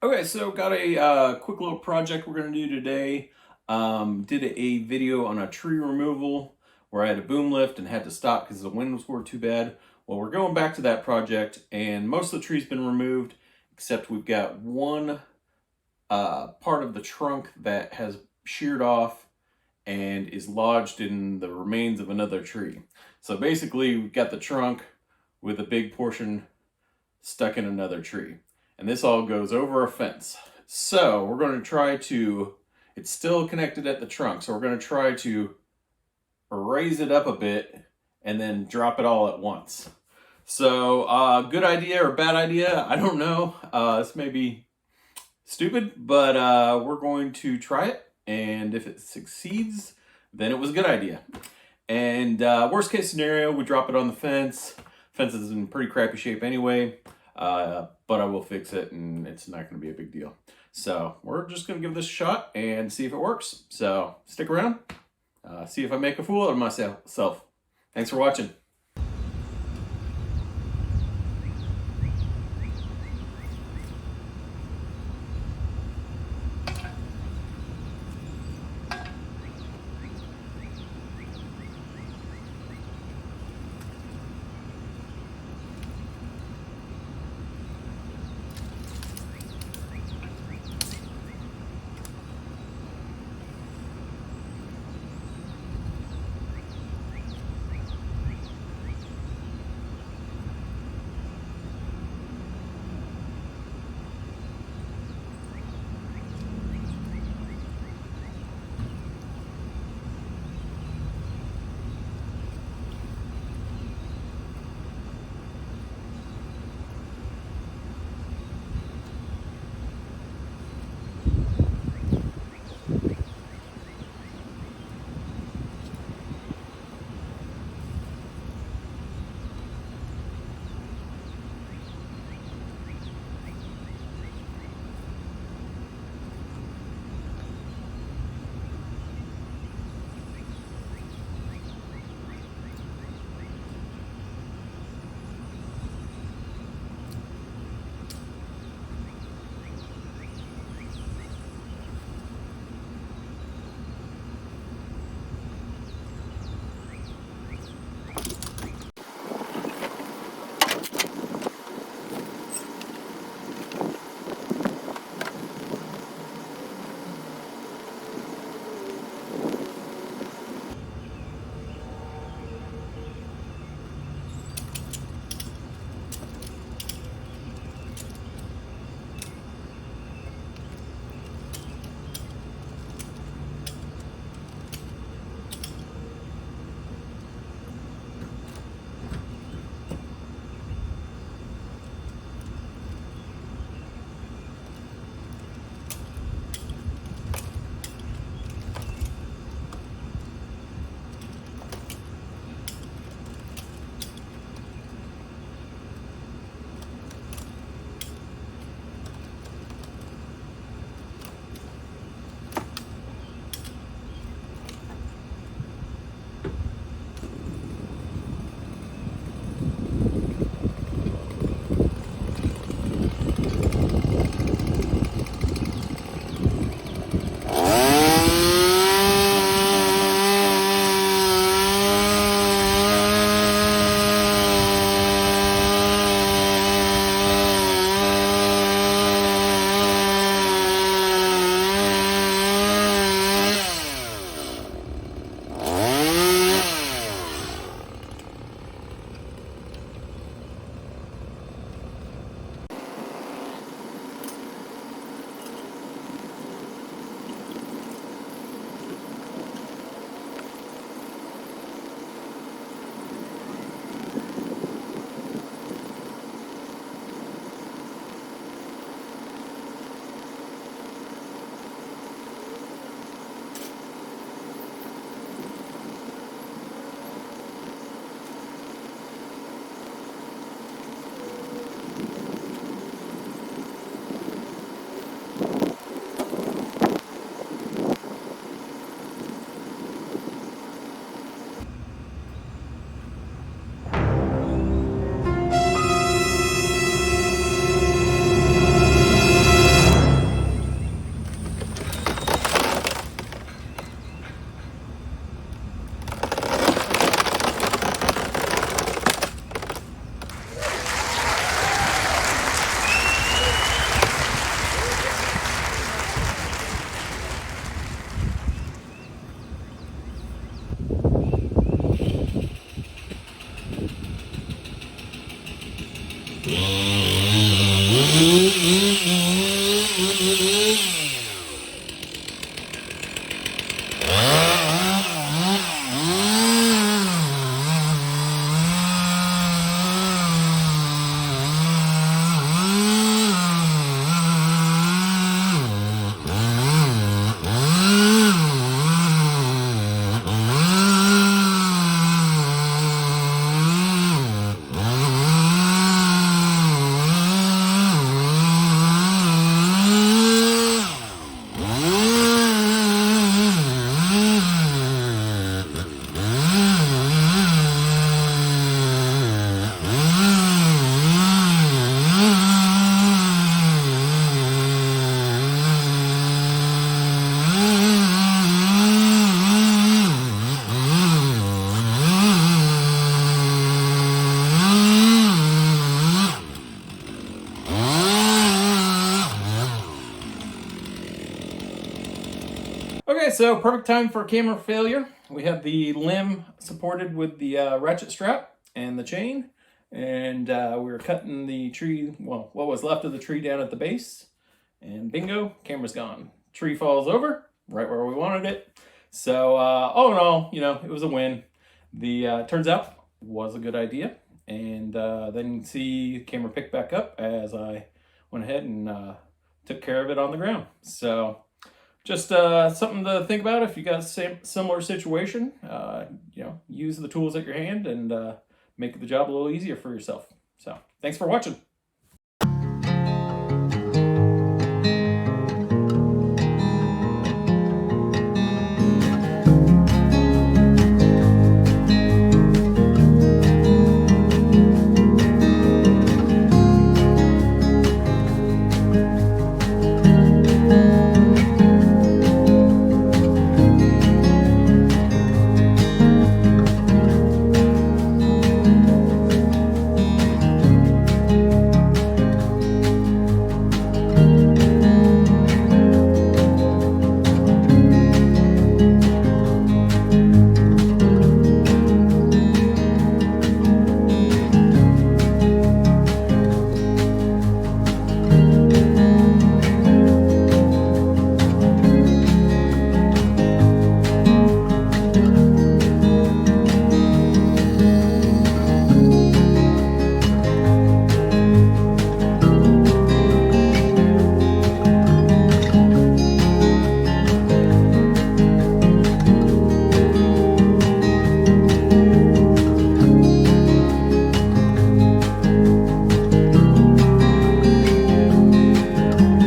Okay, so got a quick little project we're going to do today. Did a video on a tree removal where I had a boom lift and had to stop because the winds were too bad. Well, we're going back to that project and most of the tree's been removed except we've got one part of the trunk that has sheared off and is lodged in the remains of another tree. So basically we've got the trunk with a big portion stuck in another tree. And this all goes over a fence. So we're going to try to, it's still connected at the trunk, so we're going to try to raise it up a bit and then drop it all at once. So good idea or bad idea, I don't know. This may be stupid, but we're going to try it. And if it succeeds, then it was a good idea. And worst case scenario, we drop it on the fence. Fence is in pretty crappy shape anyway. But I will fix it and it's not going to be a big deal. So we're just going to give this a shot and see if it works. So stick around, see if I make a fool out of myself. Thanks for watching. Okay, so perfect time for camera failure. We have the limb supported with the ratchet strap and the chain, and we were cutting the tree, well, what was left of the tree down at the base, and bingo, camera's gone. Tree falls over, right where we wanted it. So all in all, you know, it was a win. The turns out was a good idea, and then you can see the camera pick back up as I went ahead and took care of it on the ground. So just something to think about if you got a similar situation. You know, use the tools at your hand and make the job a little easier for yourself. So thanks for watching.